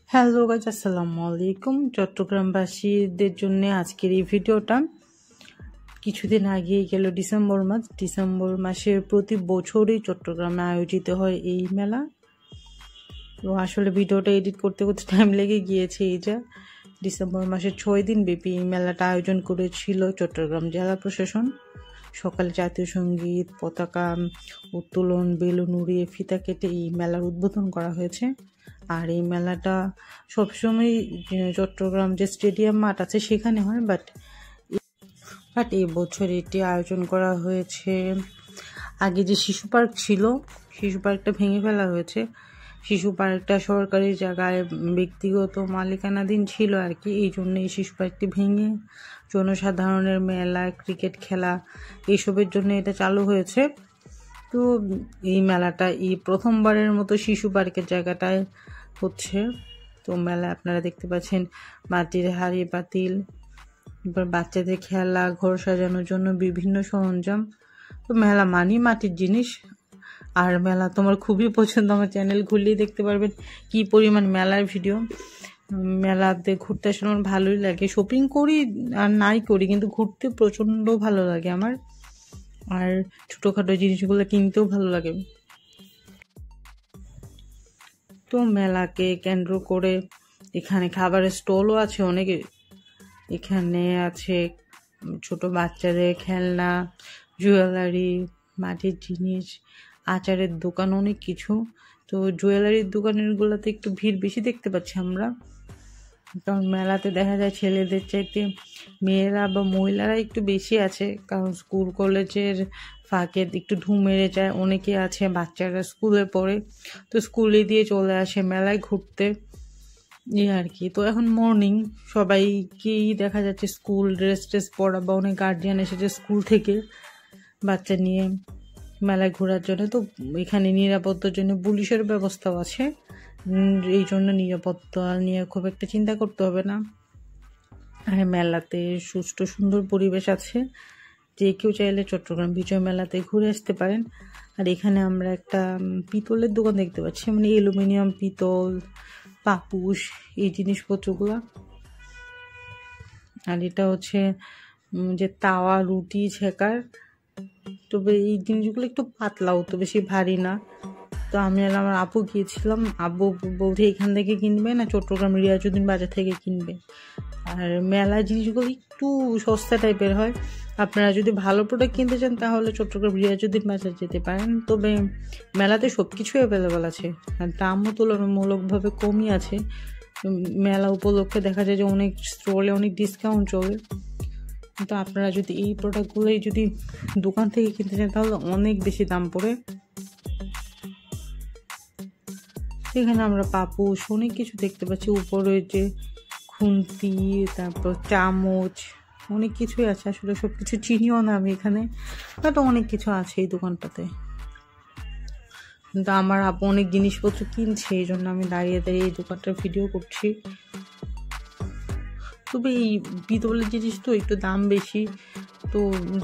Hello guys, আসসালামু আলাইকুম। চট্টগ্রামবাসীদের জন্য আজকের এই ভিডিওটা। কিছুদিন আগেই গেল ডিসেম্বর মাসে প্রতি বছরই চট্টগ্রামে আয়োজিত হয় এই মেলা। তো আসলে ভিডিওটা এডিট করতে করতে টাইম লেগে গিয়েছে। এইটা ডিসেম্বর মাসের 6 দিন ব্যাপী এই মেলাটা আয়োজন করেছিল চট্টগ্রাম জেলা প্রশাসন। সকালে জাতীয় সঙ্গীত, পতাকা উত্তোলন, বেলুন উড়িয়ে ফিতা কেটে এই মেলার উদ্বোধন করা হয়েছে। আর এই মেলাটা সবসময় চট্টগ্রাম যে স্টেডিয়াম মাঠ আছে সেখানে হয়, বাট এই বছর এটি আয়োজন করা হয়েছে। আগে যে শিশু পার্ক ছিল, শিশু পার্কটা ভেঙে ফেলা হয়েছে। শিশু পার্কটা সরকারি জায়গায় ব্যক্তিগত মালিকানাধীন ছিল আর কি, এই জন্য এই শিশু পার্কটি ভেঙে জনসাধারণের মেলা, ক্রিকেট খেলা এইসবের জন্য এটা চালু হয়েছে। তো এই মেলাটা এই প্রথমবারের মতো শিশু পার্কের জায়গাটায় হচ্ছে। তো মেলা আপনারা দেখতে পাচ্ছেন মাটির হাঁড়ি পাতিল, এবার বাচ্চাদের খেলা, ঘর সাজানোর জন্য বিভিন্ন সরঞ্জাম। তো মেলা মানি মাটির জিনিস। আর মেলা তোমার খুবই পছন্দ, আমার চ্যানেল ঘুরলেই দেখতে পারবেন কি পরিমাণ মেলার ভিডিও। মেলাতে ঘুরতে আসলে আমার ভালোই লাগে। শপিং করি আর নাই করি, কিন্তু ঘুরতে প্রচণ্ড ভালো লাগে আমার। আর ছোটোখাটো জিনিসগুলো কিনতেও ভালো লাগে। তো মেলাকে কেন্দ্র করে এখানে খাবারের স্টলও আছে অনেক। এখানে আছে ছোট বাচ্চাদের খেলনা, জুয়েলারি, মাটির জিনিস, আচারের দোকান, অনেক কিছু। তো জুয়েলারির দোকানেরগুলোতে একটু ভিড় বেশি দেখতে পাচ্ছি আমরা, কারণ মেলাতে দেখা যায় ছেলেদের চাইতে মেয়েরা বা মহিলারা একটু বেশি আছে, কারণ স্কুল কলেজের ফাঁকে একটু ঢুঁ মেরে যায়। অনেকে আছে বাচ্চারা স্কুলে পড়ে, তো স্কুলে দিয়ে চলে আসে মেলায় ঘুরতে, এই আর কি। তো এখন মর্নিং, সবাইকেই দেখা যাচ্ছে স্কুল ড্রেস পরা, বা অনেক গার্জিয়ান এসেছে স্কুল থেকে বাচ্চা নিয়ে মেলায় ঘোরার জন্য। তো এখানে নিরাপত্তার জন্য পুলিশের ব্যবস্থাও আছে, এই জন্য নিরাপত্তা নিয়ে খুব একটা চিন্তা করতে হবে না। আর মেলাতে সুষ্ঠু সুন্দর পরিবেশ আছে, যে কেউ চাইলে চট্টগ্রাম বিজয় মেলাতে ঘুরে আসতে পারেন। আর এখানে আমরা একটা পিতলের দোকান দেখতে পাচ্ছি, মানে অ্যালুমিনিয়াম, পিতল, পাপুস, এই জিনিসপত্রগুলো। আর এটা হচ্ছে যে তাওয়া রুটি ছেকার, তবে এই জিনিসগুলো একটু পাতলাও, তো বেশি ভারী না। তো আমি আর আমার আপু গিয়েছিলাম, আব্বু বলতে এখান থেকে কিনবে না, চট্টগ্রাম রিয়াজুদ্দিন বাজার থেকে কিনবে। আর মেলা জিনিসগুলো একটু সস্তা টাইপের হয়। আপনারা যদি ভালো প্রোডাক্ট কিনতে চান তাহলে চট্টগ্রাম রিয়াজুদ্দিন বাজার যেতে পারেন। তবে মেলাতে সব কিছুই অ্যাভেলেবল আছে, আর দামও তুলনামূলকভাবে কমই আছে। মেলা উপলক্ষে দেখা যায় যে অনেক স্টলে অনেক ডিসকাউন্ট চলে। কিন্তু আপনারা যদি এই প্রোডাক্টগুলোই যদি দোকান থেকে কিনতে চান তাহলে অনেক বেশি দাম পড়ে। এখানে আমরা পাপুস অনেক কিছু দেখতে পাচ্ছি, উপরে যে খুন্তি, তারপর চামচ, অনেক কিছুই আছে। আসলে সব কিছু চিনিও না আমি এখানে, বাট অনেক কিছু আছে এই দোকানটাতে। কিন্তু আমার আপু অনেক জিনিসপত্র কিনছে, এই জন্য আমি দাঁড়িয়ে দাঁড়িয়ে এই দোকানটার ভিডিও করছি। তবে এই পিতলের জিনিস তো একটু দাম বেশি, তো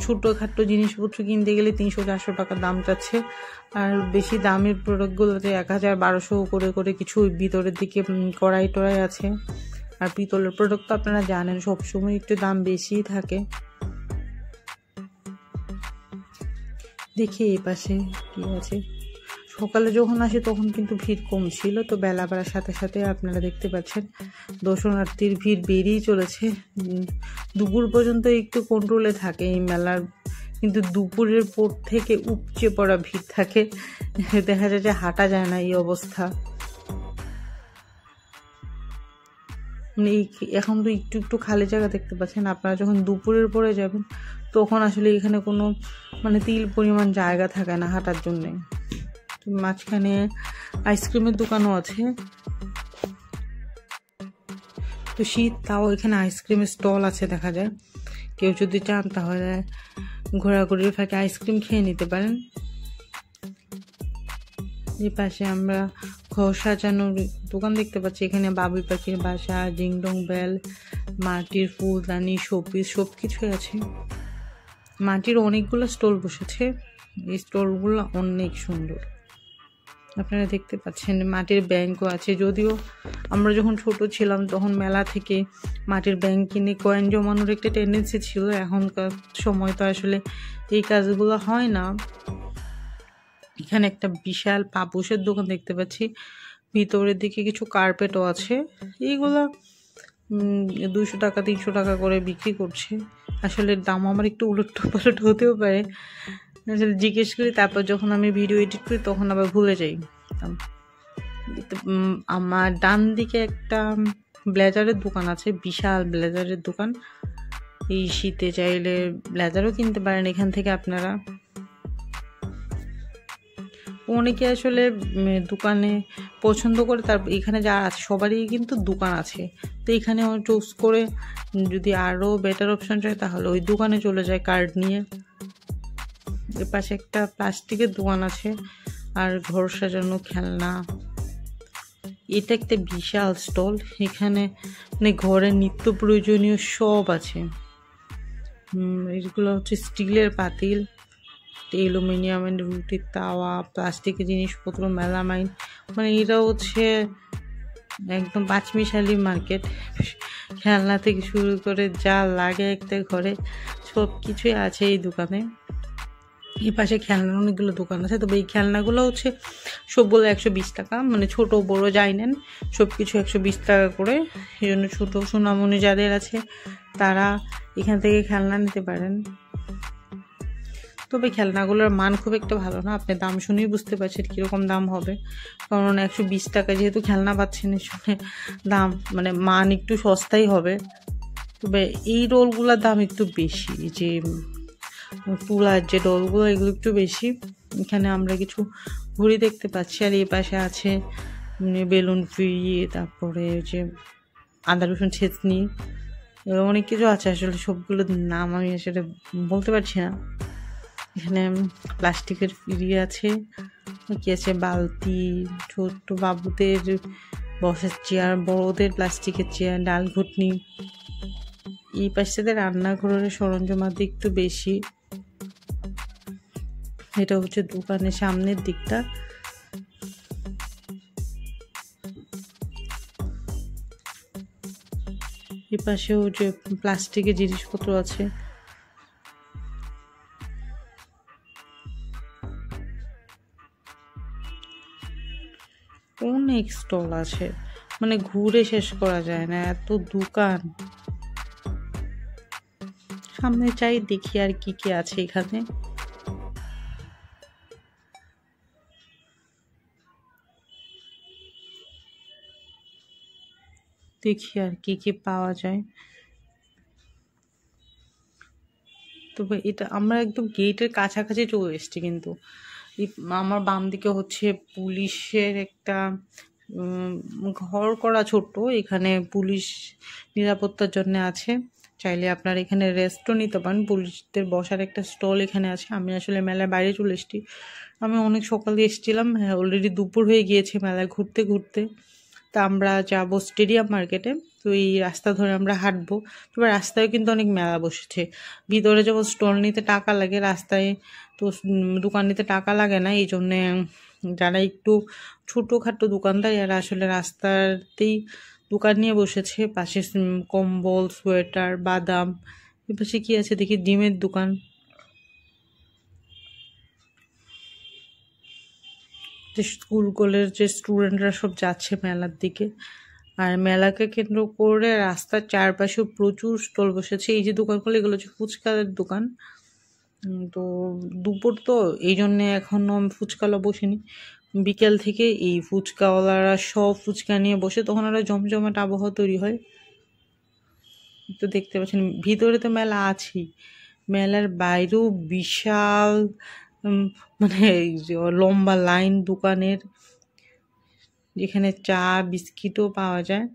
ছোটোখাটো জিনিসপত্র কিনতে গেলে 300-400 টাকা দাম চাচ্ছে। আর বেশি দামের প্রোডাক্টগুলোতে 1000-1200 করে কিছু ভিতরের দিকে কড়াই টড়াই আছে। আর পিতলের প্রোডাক্ট তো আপনারা জানেন সবসময় একটু দাম বেশিই থাকে। দেখি এই পাশে কি আছে। সকালে যখন আসে তখন কিন্তু ভিড় কম ছিল, তো বেলা বাড়ার সাথে সাথে আপনারা দেখতে পাচ্ছেন দর্শনার্থীর ভিড় বেড়েই চলেছে। দুপুর পর্যন্ত একটু কন্ট্রোলে থাকে এই মেলার, কিন্তু দুপুরের পর থেকে উপচে পড়া ভিড় থাকে, দেখা যায় যে হাঁটা যায় না এই অবস্থা। মানে এখন তো একটু একটু খালি জায়গা দেখতে পাচ্ছেন। আপনারা যখন দুপুরের পরে যাবেন তখন আসলে এখানে কোনো মানে তিল পরিমাণ জায়গা থাকে না হাঁটার জন্যে। মাঝখানে আইসক্রিমের দোকানও আছে, তো শীত তাও এখানে আইসক্রিমের স্টল আছে দেখা যায়। কেউ যদি চান তাহলে ঘোরাঘুরির ফাঁকে আইসক্রিম খেয়ে নিতে পারেন। এই পাশে আমরা ঘর সাজানোর দোকান দেখতে পাচ্ছি, এখানে বাবুই পাখির বাসা, জিংডং বেল, মাটির ফুলদানি, শোপিস সব কিছুই আছে। মাটির অনেকগুলো স্টল বসেছে, এই স্টলগুলো অনেক সুন্দর। আপনারা দেখতে পাচ্ছেন মাটির ব্যাংকও আছে। যদিও আমরা যখন ছোট ছিলাম তখন মেলা থেকে মাটির ব্যাংক কিনে কয়েন জমানোর একটা টেন্ডেন্সি ছিল। এখনকার সময় তো আসলে এই কাজগুলো হয় না। এখানে একটা বিশাল পাপোশের দোকান দেখতে পাচ্ছি, ভিতরের দিকে কিছু কার্পেটও আছে। এইগুলা 200 টাকা 300 টাকা করে বিক্রি করছে। আসলে দাম আমার একটু উলট হতেও পারে, আসলে জিজ্ঞেস করি, তারপর যখন আমি ভিডিও এডিট করি তখন আবার ভুলে যাই। আমার ডান দিকে একটা ব্লেজারের দোকান আছে, বিশাল ব্লেজারের দোকান। এই শীতে চাইলে ব্লেজারও কিনতে পারেন এখান থেকে আপনারা। অনেকে আসলে দোকানে পছন্দ করে, তার এখানে যারা আছে সবারই কিন্তু দোকান আছে, তো এখানে চুজ করে যদি আরও বেটার অপশন চায় তাহলে ওই দোকানে চলে যায় কার্ড নিয়ে। এর পাশে একটা প্লাস্টিকের দোকান আছে আর ঘর সাজানো খেলনা। এটা একটা বিশাল স্টল, এখানে মানে ঘরের নিত্য প্রয়োজনীয় সব আছে। এগুলো হচ্ছে স্টিলের পাতিল, অ্যালুমিনিয়ামের রুটির তাওয়া, প্লাস্টিকের জিনিসপত্র, মেলামাইন, মানে এটা হচ্ছে একদম পাঁচমিশালি মার্কেট। খেলনা থেকে শুরু করে যা লাগে একটা ঘরে সব কিছুই আছে এই দোকানে। এই পাশে খেলনার অনেকগুলো দোকান আছে, তবে এই খেলনাগুলো হচ্ছে সবগুলো 120 টাকা, মানে ছোট বড় যাই নেন সব কিছু 120 টাকা করে। এই জন্য ছোটো সোনামণি যাদের আছে তারা এখান থেকে খেলনা নিতে পারেন। তবে খেলনাগুলোর মান খুব একটা ভালো না, আপনি দাম শুনেই বুঝতে পারছেন কীরকম দাম হবে, কারণ 120 টাকা যেহেতু খেলনা পাচ্ছেন এর জন্য দাম মানে মান একটু সস্তাই হবে। তবে এই রোলগুলোর দাম একটু বেশি, যে তুলার যে ডলগুলো এগুলো একটু বেশি। এখানে আমরা কিছু ঘড়ি দেখতে পাচ্ছি, আর এই পাশে আছে বেলুন ফ্রি, তারপরে যে আদা রসুন ছেঁচনি, অনেক কিছু আছে। আসলে সবগুলোর নাম আমি আসলে বলতে পারছি না। এখানে প্লাস্টিকের ফ্রি আছে, কি আছে বালতি, ছোট্ট বাবুদের বসার চেয়ার, বড়দের প্লাস্টিকের চেয়ার, ডাল ঘুটনি। এই পাশে রান্নাঘরের সরঞ্জামাদি একটু বেশি। এটা হচ্ছে দোকানের সামনের দিকটা। এই পাশেও যে প্লাস্টিকের জিনিসপত্র আছে। অনেক স্টল আছে, মানে ঘুরে শেষ করা যায় না, এত দোকান। সামনে চাই দেখি আর কি কি আছে এখানে। দেখি আর কি কি পাওয়া যায়। তবে এটা আমরা একদম গেটের কাছাকাছি চলে এসেছি, কিন্তু আমার বাম দিকে হচ্ছে পুলিশের একটা ঘর করা ছোট্ট, এখানে পুলিশ নিরাপত্তার জন্য আছে। চাইলে আপনারা এখানে রেস্টও নিতে পারেন, পুলিশদের বসার একটা স্টল এখানে আছে। আমি আসলে মেলার বাইরে চলে এসেছি, আমি অনেক সকালে এসেছিলাম, হ্যাঁ অলরেডি দুপুর হয়ে গিয়েছে মেলায় ঘুরতে ঘুরতে। তা আমরা যাবো স্টেডিয়াম মার্কেটে, তো এই রাস্তা ধরে আমরা হাঁটবো। তবে রাস্তায় কিন্তু অনেক মেলা বসেছে, ভিতরে যখন স্টল নিতে টাকা লাগে, রাস্তায় তো দোকান নিতে টাকা লাগে না। এই জন্যে যারা একটু ছোটোখাটো দোকানদার এরা আসলে রাস্তাতেই দোকান নিয়ে বসেছে। পাশে কম্বল, সোয়েটার, বাদাম। এ পাশে কী আছে দেখি, ডিমের দোকান। যে স্কুলগুলোর যে স্টুডেন্টরা সব যাচ্ছে মেলার দিকে, আর মেলাকে কেন্দ্র করে রাস্তার চারপাশেও প্রচুর স্টল বসেছে। এই যে দোকানগুলো এগুলো হচ্ছে ফুচকার দোকান। তো দুপুর তো এই জন্যে এখনও ফুচকালা বসেনি, বিকেল থেকে এই ফুচকাওয়ালারা সব ফুচকা নিয়ে বসে, তখন ওরা জমজমাট আবহাওয়া তৈরি হয়। তো দেখতে পাচ্ছেন ভিতরে তো মেলা আছেই, মেলার বাইরেও বিশাল মানে লম্বা লাইন দোকানের, যেখানে চা বিস্কিটও পাওয়া যায়।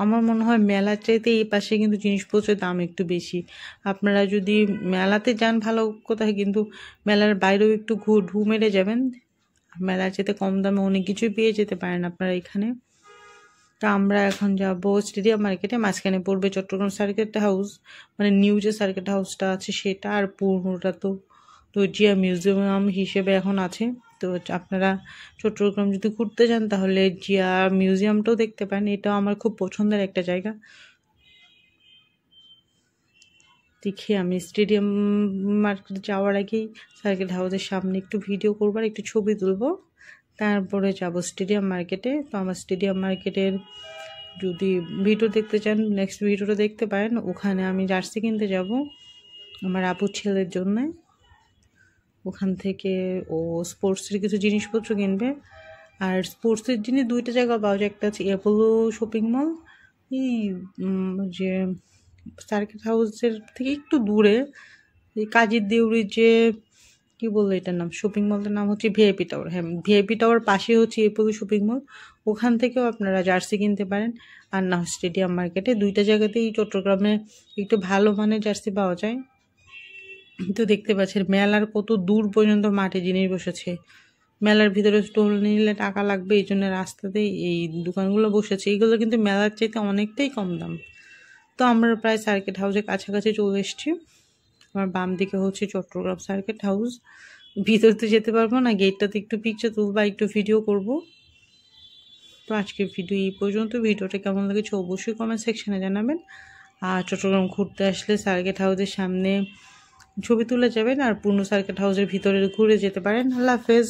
আমার মনে হয় মেলার চাইতে এই পাশে কিন্তু জিনিসপত্রের দাম একটু বেশি। আপনারা যদি মেলাতে যান ভালো কোথায়, কিন্তু মেলার বাইরেও একটু ঢু মেরে যাবেন, মেলার চাইতে কম দামে অনেক কিছুই পেয়ে যেতে পারেন আপনারা এখানে। তা আমরা এখন যাব স্টেডিয়াম মার্কেটে, মাঝখানে পড়বে চট্টগ্রাম সার্কিট হাউস, মানে নিউ যে সার্কিট হাউসটা আছে সেটা, আর পুরোটা তো তো জিয়া মিউজিয়াম হিসেবে এখন আছে। তো আপনারা চট্টগ্রাম যদি ঘুরতে যান তাহলে জিয়া মিউজিয়ামটাও দেখতে পারেন, এটাও আমার খুব পছন্দের একটা জায়গা। দেখি আমি স্টেডিয়াম মার্কেটে যাওয়ার আগেই সার্কিট হাউসের সামনে একটু ভিডিও করবো আর একটু ছবি তুলবো, তারপরে যাব স্টেডিয়াম মার্কেটে। তো আমার স্টেডিয়াম মার্কেটের যদি ভিডিও দেখতে চান নেক্সট ভিডিওটা দেখতে পারেন। ওখানে আমি জার্সি কিনতে যাব আমার আপুর ছেলের জন্য। ওখান থেকে ও স্পোর্টসের কিছু জিনিসপত্র কিনবে। আর স্পোর্টসের জিনিস দুইটা জায়গা পাওয়া যায়, একটা হচ্ছে অ্যাপোলো শপিং মল, এই যে সার্কিট হাউসের থেকে একটু দূরে, এই কাজীর দেউরির যে কি বললো এটার নাম, শপিং মলটার নাম হচ্ছে ভিআইপি টাওয়ার। হ্যাঁ, ভিআইপি টাওয়ার পাশে হচ্ছে অ্যাপোলো শপিং মল, ওখান থেকেও আপনারা জার্সি কিনতে পারেন। আর না স্টেডিয়াম মার্কেটে, দুইটা জায়গাতেই চট্টগ্রামে একটু ভালো মানের জার্সি পাওয়া যায়। তো দেখতে পাচ্ছেন মেলার কত দূর পর্যন্ত মাঠে জিনিস বসেছে। মেলার ভিতরে স্টল নিলে টাকা লাগবে, এই জন্য রাস্তাতেই এই দোকানগুলো বসেছে। এইগুলো কিন্তু মেলার চাইতে অনেকটাই কম দাম। তো আমরা প্রায় সার্কিট হাউসের কাছাকাছি চলে এসেছি। আমার বাম দিকে হচ্ছে চট্টগ্রাম সার্কিট হাউস। ভিতরে তো যেতে পারবো না, গেটটাতে একটু পিকচার তুলবো, একটু ভিডিও করব। তো আজকের ভিডিও এই পর্যন্ত। ভিডিওটা কেমন লেগেছে অবশ্যই কমেন্ট সেকশনে জানাবেন। আর চট্টগ্রাম ঘুরতে আসলে সার্কিট হাউসের সামনে ছবি তুলে যাবেন, আর পূর্ণ সার্কিট হাউসের ভিতরে ঘুরে যেতে পারেন। আল্লাহ হাফেজ।